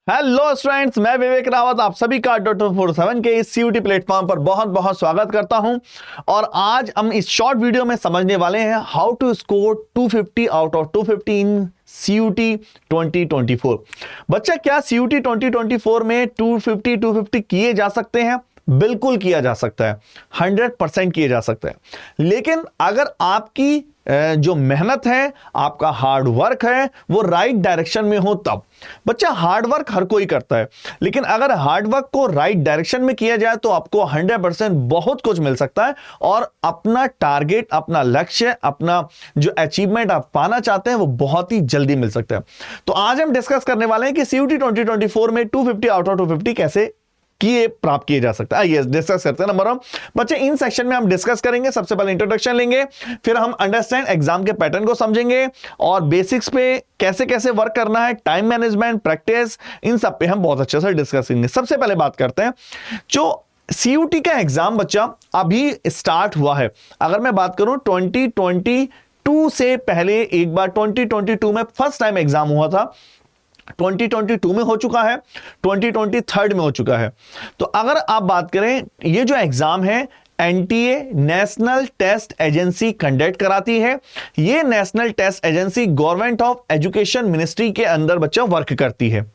Hello students, मैं विवेक रावत आप सभी का .47 के इस CUET प्लेटफॉर्म पर बहुत बहुत स्वागत करता हूं। और आज हम इस शॉर्ट वीडियो में समझने वाले हैं how to score 250 out of 250 in CUET 2024। बच्चा, क्या CUET 2024 में 250 किए जा सकते हैं? बिल्कुल किया जा सकता है, 100% किए जा सकता है। लेकिन अगर आपकी जो मेहनत है, आपका हार्ड वर्क है, वो राइट डायरेक्शन में हो तब। बच्चा, हार्ड वर्क हर कोई करता है, लेकिन अगर हार्ड वर्क को राइट डायरेक्शन में किया जाए तो आपको 100% बहुत कुछ मिल सकता है और अपना टारगेट, अपना लक्ष्य, अपना जो अचीवमेंट आप पाना चाहते हैं वो बहुत ही जल्दी मिल सकता है। तो आज हम डिस्कस करने वाले हैं कि CUET 2024 में 250 आउट ऑफ 250 कैसे प्राप्त किए जा सकता है। यस, डिस्कस करते हैं। नंबर 1 बच्चे, इन सेक्शन में हम डिस्कस करेंगे। सबसे पहले इंट्रोडक्शन लेंगे, फिर हम अंडरस्टैंड एग्जाम के पैटर्न को समझेंगे और बेसिक्स पे कैसे कैसे वर्क करना है, टाइम मैनेजमेंट, प्रैक्टिस, इन सब पे हम बहुत अच्छे से डिस्कस करेंगे। सबसे पहले बात करते हैं, जो CUET का एग्जाम बच्चा अभी स्टार्ट हुआ है। अगर मैं बात करूं 2022 से पहले एक बार 2022 में फर्स्ट टाइम एग्जाम हुआ था, 2022 में हो चुका है, 2023 में हो चुका है। तो अगर आप बात करें, ये जो एग्जाम है NTA national test agency conduct कराती है। ये national test agency government of education ministry के अंदर बच्चा वर्क करती है।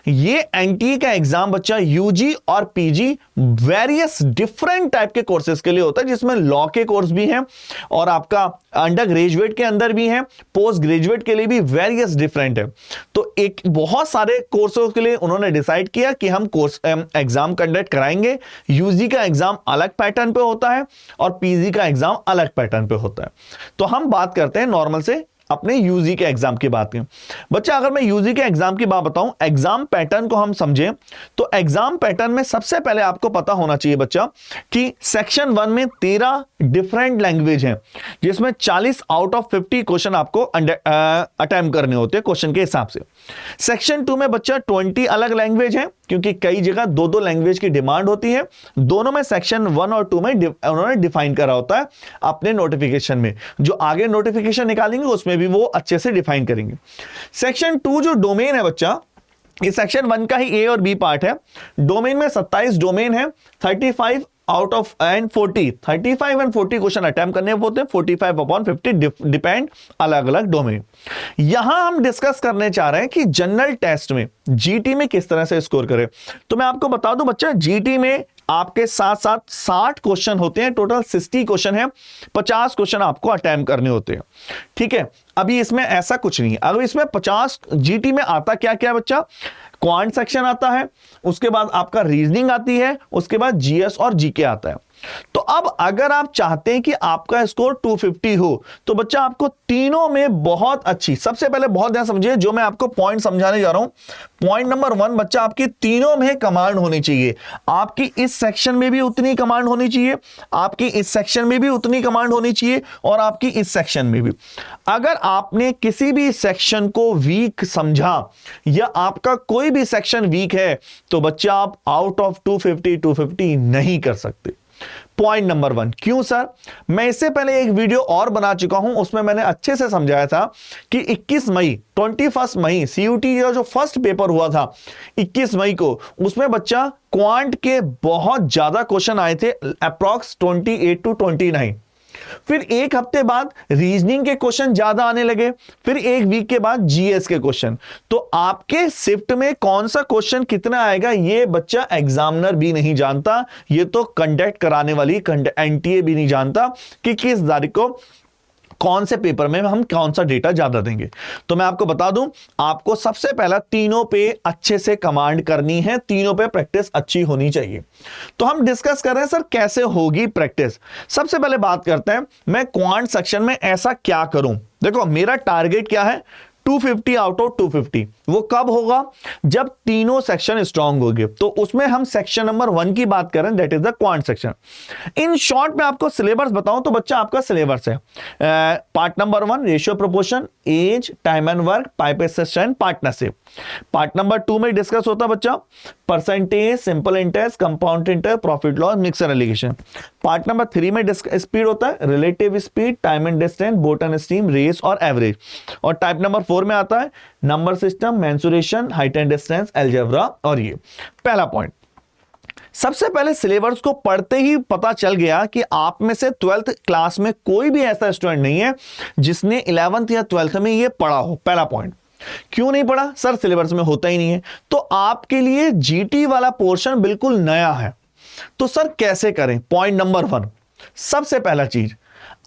ये NTA का एग्जाम बच्चा UG और PG वेरियस डिफरेंट टाइप के कोर्सेज के लिए होता है, जिसमें लॉ के कोर्स भी हैं और आपका अंडर ग्रेजुएट के अंदर भी हैं, पोस्ट ग्रेजुएट के लिए भी वेरियस डिफरेंट है। तो एक बहुत सारे कोर्सों के लिए उन्होंने डिसाइड किया कि हम कोर्स एग्जाम कंडक्ट कराएंगे। UG का एग्जाम अलग पैटर्न पे होता है और PG का एग्जाम अलग पैटर्न पे होता है। तो हम बात करते हैं नॉर्मल से अपने UG के एग्जाम की बात करें। बच्चा, अगर मैं UG के एग्जाम की बात बताऊं, एग्जाम पैटर्न को हम समझें तो एग्जाम पैटर्न में सबसे पहले आपको पता होना चाहिए बच्चा कि सेक्शन 1 में 13 डिफरेंट लैंग्वेज हैं, जिसमें 40 आउट ऑफ 50 क्वेश्चन आपको अटेम्प्ट करने होते हैं क्वेश्चन के हिसाब से। सेक्शन 2 में बच्चा 20 अलग लैंग्वेज हैं, क्योंकि कई जगह दो लैंग्वेज की डिमांड होती है। दोनों में सेक्शन 1 और 2 में उन्होंने डिफाइन करा होता है अपने नोटिफिकेशन में। जो आगे नोटिफिकेशन निकालेंगे उसमें भी वो अच्छे से डिफाइन करेंगे। सेक्शन 2 जो डोमेन है बच्चा, ये सेक्शन 1 का ही A और B पार्ट है। डोमेन में 27 डोमेन है, 35 out of and 40, 35 and 40 question attempt करने होते हैं, 45 अपॉन 50 डिपेंड अलग अलग डोमेन। यहां हम डिस्कस करने चाह रहे हैं कि जनरल टेस्ट में GT में किस तरह से स्कोर करें। तो मैं आपको बता दूं बच्चा, GT में आपके साथ साथ 60 क्वेश्चन होते हैं, टोटल 60 क्वेश्चन है, 50 क्वेश्चन आपको अटेम्प्ट करने होते हैं। ठीक है, अभी इसमें ऐसा कुछ नहीं है। अगर इसमें 50 GT में आता क्या क्या बच्चा, क्वांट सेक्शन आता है, उसके बाद आपका रीजनिंग आती है, उसके बाद GS और GK आता है। तो अब अगर आप चाहते हैं कि आपका स्कोर 250 हो तो बच्चा आपको तीनों में बहुत अच्छी, सबसे पहले बहुत ध्यान समझिए जो मैं आपको पॉइंट समझाने जा रहा हूं। पॉइंट नंबर 1 बच्चा, आपकी तीनों में कमांड होनी चाहिए। आपकी इस सेक्शन में भी उतनी कमांड होनी चाहिए, आपकी इस सेक्शन में भी उतनी कमांड होनी चाहिए और आपकी इस सेक्शन में भी। अगर आपने किसी भी सेक्शन को वीक समझा या आपका कोई भी सेक्शन वीक है तो बच्चा आप आउट ऑफ 250 नहीं कर सकते। पॉइंट नंबर 1, क्यों सर? मैं इससे पहले एक वीडियो और बना चुका हूं, उसमें मैंने अच्छे से समझाया था कि 21 मई 21 मई CUET का जो फर्स्ट पेपर हुआ था 21 मई को, उसमें बच्चा क्वांट के बहुत ज्यादा क्वेश्चन आए थे, अप्रॉक्स 28 to 29। फिर एक हफ्ते बाद रीजनिंग के क्वेश्चन ज्यादा आने लगे, फिर एक वीक के बाद GS के क्वेश्चन। तो आपके शिफ्ट में कौन सा क्वेश्चन कितना आएगा ये बच्चा एग्जामिनर भी नहीं जानता, ये तो कंडक्ट कराने वाली NTA भी नहीं जानता कि किस तारीख को कौन से पेपर में हम कौन सा डेटा ज्यादा देंगे। तो मैं आपको बता दूं, आपको सबसे पहला तीनों पे अच्छे से कमांड करनी है, तीनों पे प्रैक्टिस अच्छी होनी चाहिए। तो हम डिस्कस कर रहे हैं सर कैसे होगी प्रैक्टिस। सबसे पहले बात करते हैं, मैं क्वांट सेक्शन में ऐसा क्या करूं। देखो, मेरा टारगेट क्या है, 250 आउट ऑफ 250। वो कब होगा, जब तीनों सेक्शन स्ट्रांग होंगे। तो उसमें हम सेक्शन नंबर 1 की बात करें, that is the quant section. In short में आपको सिलेबस बताऊं तो बच्चा आपका सिलेबस है, part number 1 ratio proportion, age, time and work, pipe and partnership. Part number 2 में डिस्कस होता है बच्चा percentage, simple interest, compound interest, profit loss, mix and alligation. Part number 3 में स्पीड होता है, relative speed, time and distance, boat and steam, race और average. और type number 4 4 में आता है number system, mensuration, height and distance, algebra. और ये पहला पॉइंट, सबसे पहले सिलेबस को पढ़ते ही पता चल गया कि आप में से 12th क्लास में कोई भी ऐसा स्टूडेंट नहीं है जिसने 11th या 12th में ये पढ़ा हो। पहला पॉइंट, क्यों नहीं पढ़ा? सर सिलेबस में होता ही नहीं है। तो आपके लिए जीटी वाला पोर्शन बिल्कुल नया है। तो सर कैसे करें? पॉइंट नंबर 1, सबसे पहला चीज,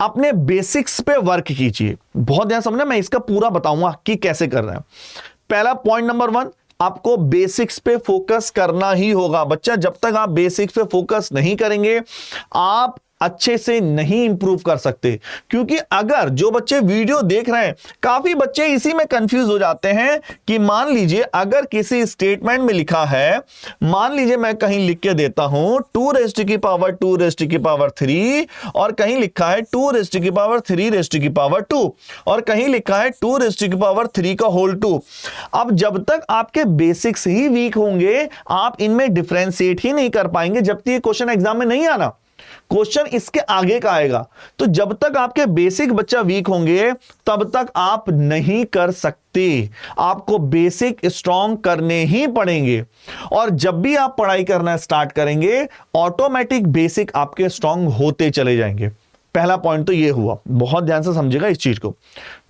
अपने बेसिक्स पे वर्क कीजिए। बहुत ध्यान समझना, मैं इसका पूरा बताऊंगा कि कैसे कर रहे हैं। पहला पॉइंट नंबर 1, आपको बेसिक्स पे फोकस करना ही होगा। बच्चा, जब तक आप बेसिक्स पे फोकस नहीं करेंगे आप अच्छे से नहीं इंप्रूव कर सकते। क्योंकि अगर जो बच्चे वीडियो देख रहे हैं, काफी बच्चे इसी में कंफ्यूज हो जाते हैं कि मान लीजिए अगर किसी स्टेटमेंट में लिखा है, मान लीजिए मैं कहीं लिख के देता हूं 2 रेज़ टू की पावर 2 रेज़ टू की पावर 3, और कहीं लिखा है 2 रेज़ टू की पावर 3 रेज़ टू की पावर 2, और कहीं लिखा है 2 रेज़ टू की पावर 3 का होल 2। अब जब तक आपके बेसिक्स ही वीक होंगे आप इनमें डिफरेंशिएट ही नहीं कर पाएंगे। जब तक ये क्वेश्चन एग्जाम में नहीं आना, क्वेश्चन इसके आगे का आएगा। तो जब तक आपके बेसिक बच्चा वीक होंगे तब तक आप नहीं कर सकते। आपको बेसिक स्ट्रांग करने ही पड़ेंगे, और जब भी आप पढ़ाई करना स्टार्ट करेंगे ऑटोमेटिक बेसिक आपके स्ट्रांग होते चले जाएंगे। पहला पॉइंट तो ये हुआ, बहुत ध्यान से समझिएगा इस चीज को।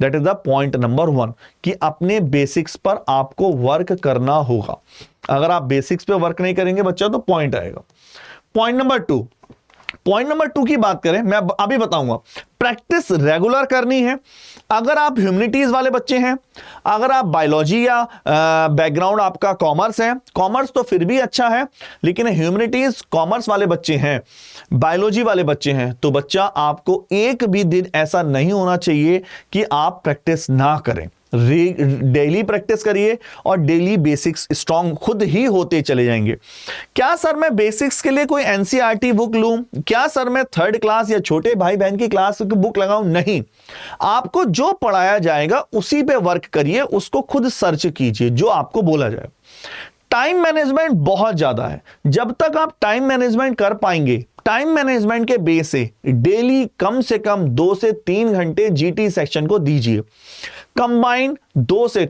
That is the point number 1 कि अपने बेसिक्स पर आपको वर्क करना होगा। अगर आप बेसिक्स पे वर्क नहीं करेंगे बच्चा तो पॉइंट आएगा। पॉइंट नंबर 2 की बात करें, मैं अभी बताऊंगा। प्रैक्टिस रेगुलर करनी है। अगर आप ह्यूमैनिटीज वाले बच्चे हैं, अगर आप बायोलॉजी या बैकग्राउंड आपका कॉमर्स है, कॉमर्स तो फिर भी अच्छा है, लेकिन ह्यूमैनिटीज कॉमर्स वाले बच्चे हैं, बायोलॉजी वाले बच्चे हैं, तो बच्चा आपको एक भी दिन ऐसा नहीं होना चाहिए कि आप प्रैक्टिस ना करें। डेली प्रैक्टिस करिए और डेली बेसिक्स स्ट्रांग खुद ही होते चले जाएंगे। क्या सर मैं बेसिक्स के लिए कोई एनसीईआरटी बुक लूं? क्या सर मैं 3rd क्लास या छोटे भाई बहन की क्लास की बुक लगाऊं? नहीं, आपको जो पढ़ाया जाएगा उसी पे वर्क करिए, उसको खुद सर्च कीजिए जो आपको बोला जाए। टाइम मैनेजमेंट बहुत ज्यादा है। जब तक आप टाइम मैनेजमेंट कर पाएंगे, टाइम मैनेजमेंट के बेस से डेली कम से कम 2 से 3 घंटे जीटी सेक्शन को दीजिए। कंबाइंड 2 से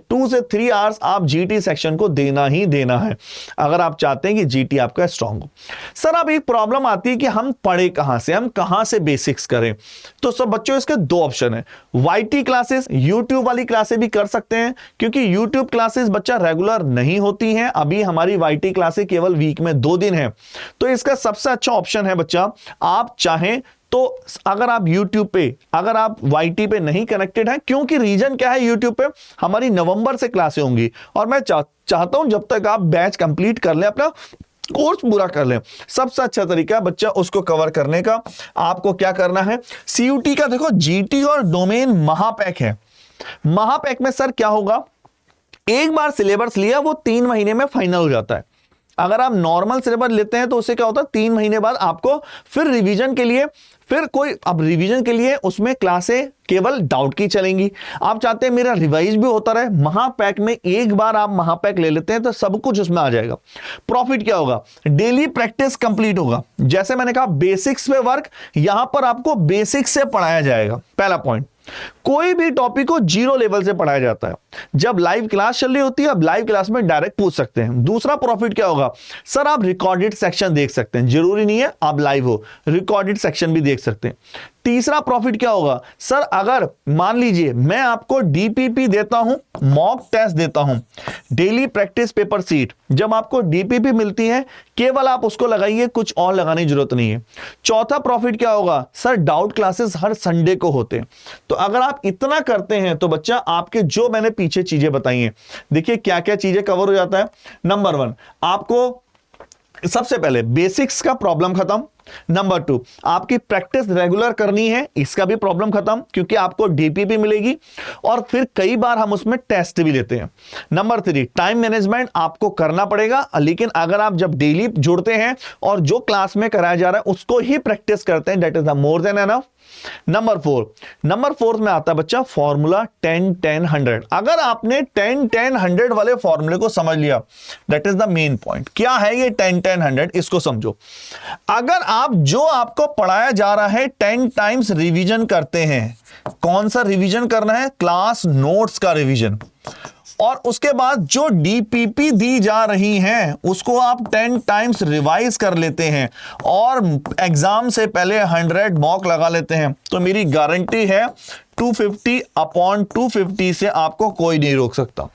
3 आवर्स आप जीटी सेक्शन को देना ही देना है अगर आप चाहते हैं कि जीटी आपका स्ट्रांग हो। सर अब एक प्रॉब्लम आती है कि हम पढ़े कहां से, हम कहां से बेसिक्स करें? तो सब बच्चों इसके 2 ऑप्शन है। वाईटी क्लासेस, यूट्यूब वाली क्लासेस भी कर सकते हैं, क्योंकि यूट्यूब क्लासेस बच्चा रेगुलर नहीं होती हैं। अभी हमारी वाईटी क्लासेस केवल वीक में 2 दिन है, तो इसका सबसे अच्छा ऑप्शन है बच्चा, आप चाहें तो अगर आप YouTube पे, अगर आप YT पे नहीं कनेक्टेड हैं, क्योंकि रीजन क्या है, YouTube पे हमारी नवंबर से क्लासें होंगी और मैं चाहता हूं जब तक आप बैच कंप्लीट कर लें, अपना कोर्स पूरा कर लें, सबसे अच्छा तरीका है बच्चा उसको कवर करने का। आपको क्या करना है, CUT का देखो GT और डोमेन महापैक है। महापैक में सर क्या होगा, एक बार सिलेबस लिया वो 3 महीने में फाइनल हो जाता है। अगर आप नॉर्मल सिलेबस लेते हैं तो उससे क्या होता है, 3 महीने बाद आपको फिर रिवीजन के लिए, फिर कोई अब रिवीजन के लिए उसमें क्लासें केवल डाउट की चलेंगी। आप चाहते हैं मेरा रिवाइज भी होता रहे, महापैक में एक बार आप महापैक ले लेते हैं तो सब कुछ उसमें आ जाएगा। प्रॉफिट क्या होगा, डेली प्रैक्टिस कंप्लीट होगा। जैसे मैंने कहा बेसिक्स पे वर्क, यहां पर आपको बेसिक्स से पढ़ाया जाएगा। पहला पॉइंट, कोई भी टॉपिक को 0 लेवल से पढ़ाया जाता है। जब लाइव क्लास चल रही होती है, अब लाइव क्लास में डायरेक्ट पूछ सकते हैं। दूसरा प्रॉफिट क्या होगा, सर आप रिकॉर्डेड सेक्शन देख सकते हैं, जरूरी नहीं है आप लाइव हो, रिकॉर्डेड सेक्शन भी देख सकते हैं। तीसरा प्रॉफिट क्या होगा, सर अगर मान लीजिए मैं आपको डीपीपी देता हूं, मॉक टेस्ट देता हूं, डेली प्रैक्टिस पेपर सीट, जब आपको डीपीपी मिलती है केवल आप उसको लगाइए, कुछ और लगाने की जरूरत नहीं है। चौथा प्रॉफिट क्या होगा, सर डाउट क्लासेस हर संडे को होते हैं। तो अगर आप इतना करते हैं तो बच्चा आपके जो मैंने पीछे चीजें बताई हैं, देखिए क्या क्या चीजें कवर हो जाता है। नंबर 1, आपको सबसे पहले बेसिक्स का प्रॉब्लम खत्म। नंबर 2, आपकी प्रैक्टिस रेगुलर करनी है, इसका भी प्रॉब्लम खत्म, क्योंकि आपको डीपीपी मिलेगी और फिर कई बार हम उसमें टेस्ट भी लेते हैं। नंबर 3, टाइम मैनेजमेंट आपको करना पड़ेगा, लेकिन अगर आप जब डेली जुड़ते हैं और जो क्लास में कराया जा रहा है उसको ही प्रैक्टिस करते हैं, that is the more than enough. Number 4 में आता है बच्चा फॉर्मूला 10-10-100। अगर आपने 10-10-100 वाले फॉर्मूले को समझ लिया, that is the main point. क्या है ये 10-10-100, इसको समझो। अगर आप जो आपको पढ़ाया जा रहा है 10 टाइम्स रिवीजन करते हैं, कौन सा रिवीजन करना है? क्लास नोट्स का रिवीजन। और उसके बाद जो डीपीपी दी जा रही है उसको आप 10 टाइम्स रिवाइज कर लेते हैं और एग्जाम से पहले 100 मॉक लगा लेते हैं, तो मेरी गारंटी है 250/250 से आपको कोई नहीं रोक सकता।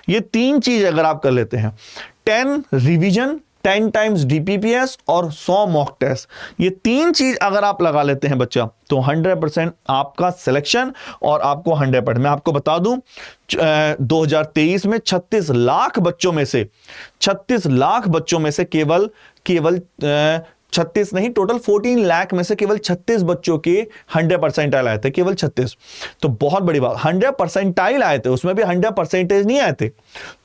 ये 3 चीज अगर आप कर लेते हैं, 10 रिवीजन, 10 टाइम्स डीपीपीएस और 100 मॉक टेस्ट, ये 3 चीज अगर आप लगा लेते हैं बच्चा, तो 100% आपका सिलेक्शन और आपको 100%। मैं आपको बता दूं 2023 में 36 लाख बच्चों में से केवल 36 नहीं, टोटल 14 लाख में से केवल 36 बच्चों के 100% आए थे, केवल 36। तो बहुत बड़ी बात, 100% आए थे, उसमें भी 100% नहीं आए थे,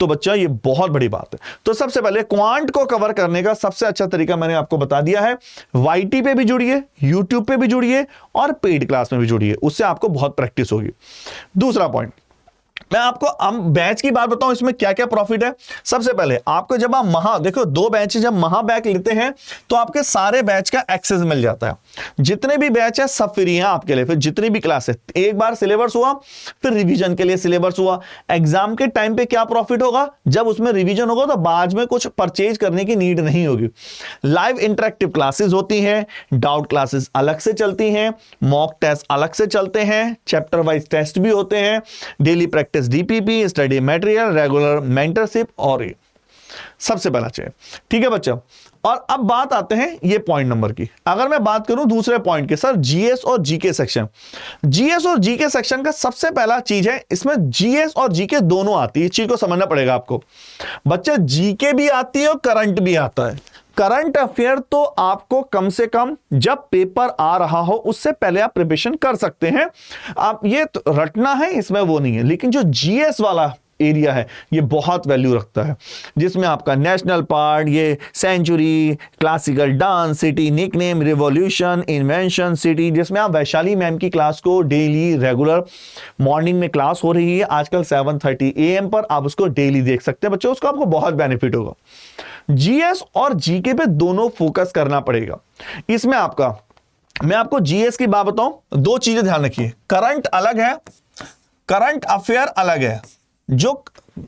तो बच्चा ये बहुत बड़ी बात है। तो सबसे पहले क्वांट को कवर करने का सबसे अच्छा तरीका मैंने आपको बता दिया है। वाईटी पे भी जुड़िए, यूट्यूब पे भी जुड़िए और पेड क्लास में भी जुड़िए, उससे आपको बहुत प्रैक्टिस होगी। दूसरा पॉइंट, मैं आपको बैच की बात बताऊं, इसमें क्या क्या प्रॉफिट है। सबसे पहले आपको जब आप देखो 2 बैच, जब बैच लेते हैं तो आपके सारे बैच का एक्सेस मिल जाता है। जितने भी बैच है सब फ्री हैं आपके लिए। फिर जितनी भी क्लास है, एक बार सिलेबस हुआ, फिर रिवीजन के लिए सिलेबस हुआ। एग्जाम के टाइम पे क्या प्रॉफिट होगा, जब उसमें रिवीजन होगा तो बाद में कुछ परचेज करने की नीड नहीं होगी। लाइव इंटरेक्टिव क्लासेस होती हैं, डाउट क्लासेस अलग से चलती हैं, मॉक टेस्ट अलग से चलते हैं, चैप्टर वाइज टेस्ट भी होते हैं, daily practice DPP, study material, regular mentorship, और ये सबसे पहला चाहिए। ठीक है बच्चा, और अब बात आते हैं ये पॉइंट नंबर की। अगर मैं बात करूं दूसरे पॉइंट की, सर जीएस और जीके सेक्शन। जीएस और जीके सेक्शन का सबसे पहला चीज है, इसमें जीएस और जीके दोनों आती है। इस चीज को समझना पड़ेगा आपको बच्चा, जीके भी आती है और करंट भी आता है। करंट अफेयर तो आपको कम से कम जब पेपर आ रहा हो उससे पहले आप प्रिपरेशन कर सकते हैं, आप ये तो रटना है, इसमें वो नहीं है। लेकिन जो जीएस वाला एरिया है ये बहुत वैल्यू रखता है, जिसमें आपका नेशनल पार्ट, ये century, classical dance, city nickname, revolution, invention, city, जिसमें आप वैशाली मैम की क्लास को डेली रेगुलर मॉर्निंग में क्लास हो रही है आजकल 7:30 AM पर, आप उसको डेली देख सकते हैं बच्चों, उसका आपको बहुत बेनिफिट होगा। जीएस और जीके पे दोनों फोकस करना पड़ेगा। इसमें मैं आपको जीएस की बात बताऊं, 2 चीजें ध्यान रखिए, करंट अलग है, करंट अफेयर अलग है। जो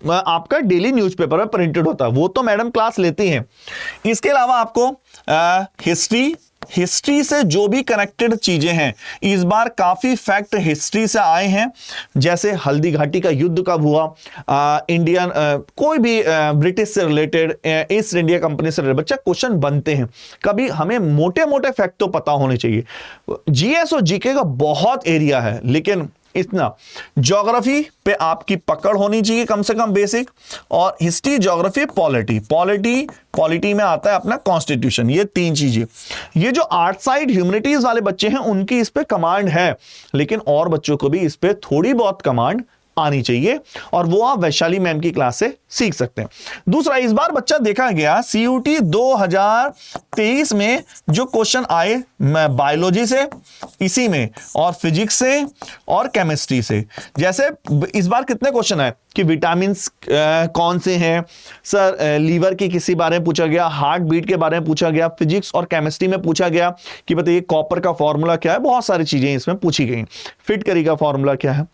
आपका डेली न्यूज़पेपर में प्रिंटेड होता है वो तो मैडम क्लास लेती हैं। इसके अलावा आपको हिस्ट्री से जो भी कनेक्टेड चीजें हैं, इस बार काफी फैक्ट हिस्ट्री से आए हैं, जैसे हल्दी घाटी का युद्ध कब हुआ, इंडियन कोई भी ब्रिटिश से रिलेटेड, ईस्ट इंडिया कंपनी से रिलेटेड, बच्चा क्वेश्चन बनते हैं। कभी हमें मोटे मोटे फैक्ट तो पता होने चाहिए। जीएस और जीके का बहुत एरिया है, लेकिन इतना ज्योग्राफी पे आपकी पकड़ होनी चाहिए कम से कम बेसिक, और हिस्ट्री, ज्योग्राफी, पॉलिटी में आता है अपना कॉन्स्टिट्यूशन। ये 3 चीजें, ये जो आर्ट साइड ह्यूमैनिटीज वाले बच्चे हैं उनकी इस पे कमांड है, लेकिन और बच्चों को भी इस पे थोड़ी बहुत कमांड आनी चाहिए, और वो आप वैशाली मैम की क्लास से सीख सकते हैं। दूसरा, इस बार बच्चा देखा गया सीयूटी 2023 में जो क्वेश्चन आए बायोलॉजी से, इसी में, और फिजिक्स से और केमिस्ट्री से। जैसे इस बार कितने क्वेश्चन आए कि विटामिन कौन से हैं सर, लीवर के किसी बारे में पूछा गया, हार्ट बीट के बारे में पूछा गया, फिजिक्स और केमिस्ट्री में पूछा गया कि बताइए कॉपर का फॉर्मूला क्या है, बहुत सारी चीजें इसमें पूछी गई। फिट करी का फॉर्मूला क्या है।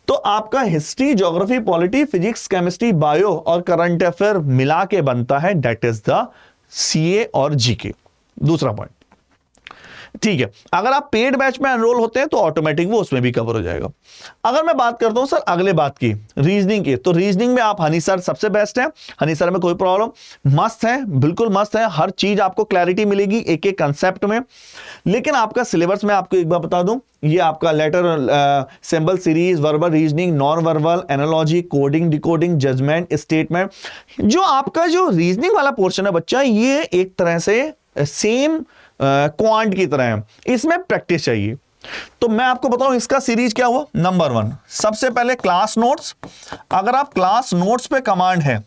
तो आपका history, geography, polity, physics, chemistry, bio और करंट अफेयर मिला के बनता है, दैट इज द सीए और जीके। दूसरा पॉइंट, ठीक है, अगर आप पेड बैच में एनरोल होते हैं तो ऑटोमेटिक वो उसमें भी कवर हो जाएगा। अगर मैं बात करता हूं सर अगले बात की, रीजनिंग की, तो रीजनिंग में आप हनी सर सबसे बेस्ट है। हनी सर में कोई प्रॉब्लम मस्त है, बिल्कुल मस्त है, हर चीज आपको क्लैरिटी मिलेगी एक एक कंसेप्ट में। लेकिन आपका सिलेबस में आपको एक बार बता दूं, ये आपका letter symbol series, verbal reasoning, non verbal, analogy, coding, decoding, judgement, statement, जो आपका जो रीजनिंग वाला पोर्शन है बच्चा, ये एक तरह से सेम क्वांट की तरह है, इसमें प्रैक्टिस चाहिए। तो मैं आपको बताऊं इसका सीरीज क्या हुआ। नंबर 1, सबसे पहले क्लास नोट्स, अगर आप क्लास नोट्स पे कमांड है।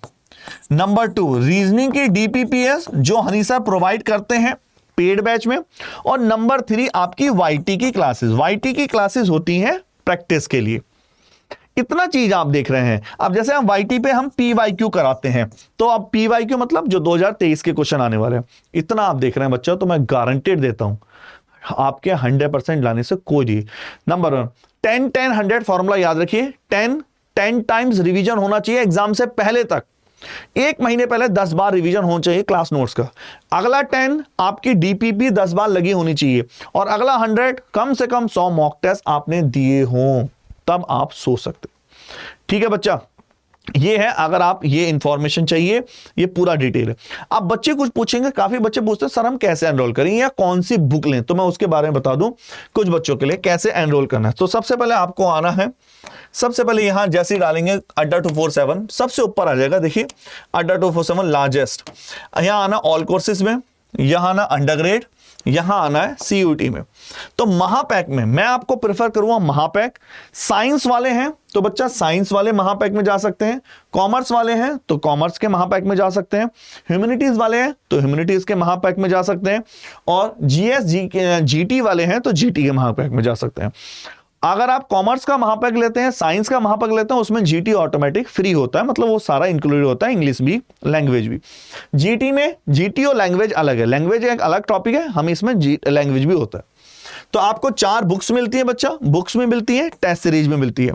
नंबर 2, रीजनिंग की डीपीपीएस जो हनी सर प्रोवाइड करते हैं पेड बैच में। और नंबर 3 आपकी वाईटी की क्लासेस। वाईटी की क्लासेस होती हैं प्रैक्टिस के लिए। इतना चीज आप देख रहे हैं। अब जैसे हम वाईटी पे हम पीवाईक्यू कराते हैं, तो अब पीवाईक्यू मतलब जो 2023 के क्वेश्चन आने वाले हैं, इतना आप देख रहे हैं बच्चा, तो मैं गारंटेड देता हूं आपके 100% लाने से कोई नहीं। नंबर 1, 10 100 फॉर्मूला याद रखिए। 10 टाइम्स रिवीजन होना चाहिए एग्जाम से पहले तक, एक महीने पहले 10 बार रिवीजन होना चाहिए क्लास नोट्स का। अगला 10 आपकी डीपीपी 10 बार लगी होनी चाहिए, और अगला 100 कम से कम 100 मॉक टेस्ट आपने दिए हों, तब आप सो सकते। ठीक है बच्चा, ये है। अगर आप ये इंफॉर्मेशन चाहिए, ये पूरा डिटेल है। अब बच्चे कुछ पूछेंगे, काफी बच्चे पूछते हैं सर हम कैसे एनरोल करें या कौन सी बुक लें, तो मैं उसके बारे में बता दूं कुछ बच्चों के लिए कैसे एनरोल करना है। तो सबसे पहले आपको आना है, सबसे पहले यहां जैसे ही डालेंगे अड्डा 247 सबसे ऊपर आ जाएगा, देखिए अड्डा 247 लार्जेस्ट। यहां आना ऑल कोर्सेज में, यहां आना अंडरग्रेड, यहां आना है सीयूटी में। तो महापैक में मैं आपको प्रेफर करूंगा महापैक। साइंस वाले हैं तो बच्चा साइंस वाले महापैक में जा सकते हैं, कॉमर्स वाले हैं तो कॉमर्स के महापैक में जा सकते हैं, ह्यूमैनिटीज वाले हैं तो ह्यूमैनिटीज के महापैक में जा सकते हैं, और जीएस जीटी वाले हैं तो जीटी के महापैक में जा सकते हैं। अगर आप कॉमर्स का महापैक लेते हैं, साइंस का महापैक लेते हैं, उसमें जीटी ऑटोमेटिक फ्री होता है, मतलब वो सारा इंक्लूडेड होता है, इंग्लिश भी लैंग्वेज भी। जीटी में जीटी और लैंग्वेज अलग है, लैंग्वेज एक अलग टॉपिक है, हम इसमें लैंग्वेज भी होता है। तो आपको 4 बुक्स मिलती है बच्चा, बुक्स में मिलती है, टेस्ट सीरीज में मिलती है।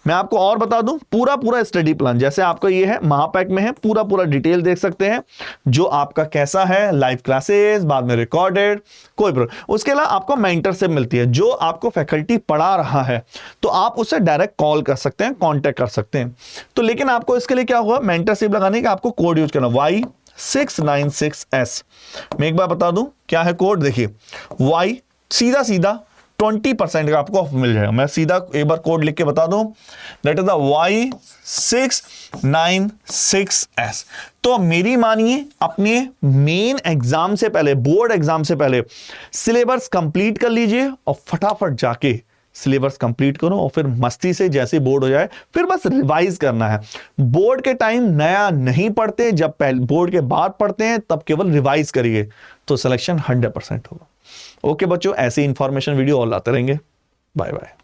मैं आपको और बता दूं, पूरा स्टडी प्लान जैसे आपका ये है महापैक में है, पूरा डिटेल देख सकते हैं, जो आपका कैसा है, लाइव क्लासेस, बाद में रिकॉर्डेड, कोई प्रॉब्लम। उसके अलावा आपको मेंटरशिप मिलती है, जो आपको फैकल्टी पढ़ा रहा है तो आप उससे डायरेक्ट कॉल कर सकते हैं, कॉन्टेक्ट कर सकते हैं। तो लेकिन आपको इसके लिए क्या हुआ, मेंटरशिप लगाने का आपको कोड यूज करना, Y696S। मैं एक बार बता दूं क्या है कोड, देखिए Y सीधा 20% का आपको ऑफ मिल जाएगा। मैं सीधा एक बार कोड लिख के बता दूं, दैट इज द Y696S। तो मेरी मानिए, अपने मेन एग्जाम से पहले, बोर्ड एग्जाम से पहले सिलेबस कंप्लीट कर लीजिए और फटाफट जाके सिलेबस कंप्लीट करो, और फिर मस्ती से जैसे बोर्ड हो जाए फिर बस रिवाइज करना है। बोर्ड के टाइम नया नहीं पढ़ते, जब बोर्ड के बाद पढ़ते हैं तब केवल रिवाइज करिए, तो सिलेक्शन 100% होगा। ओके बच्चों, ऐसी इंफॉर्मेशन वीडियो और लाते रहेंगे। Bye bye.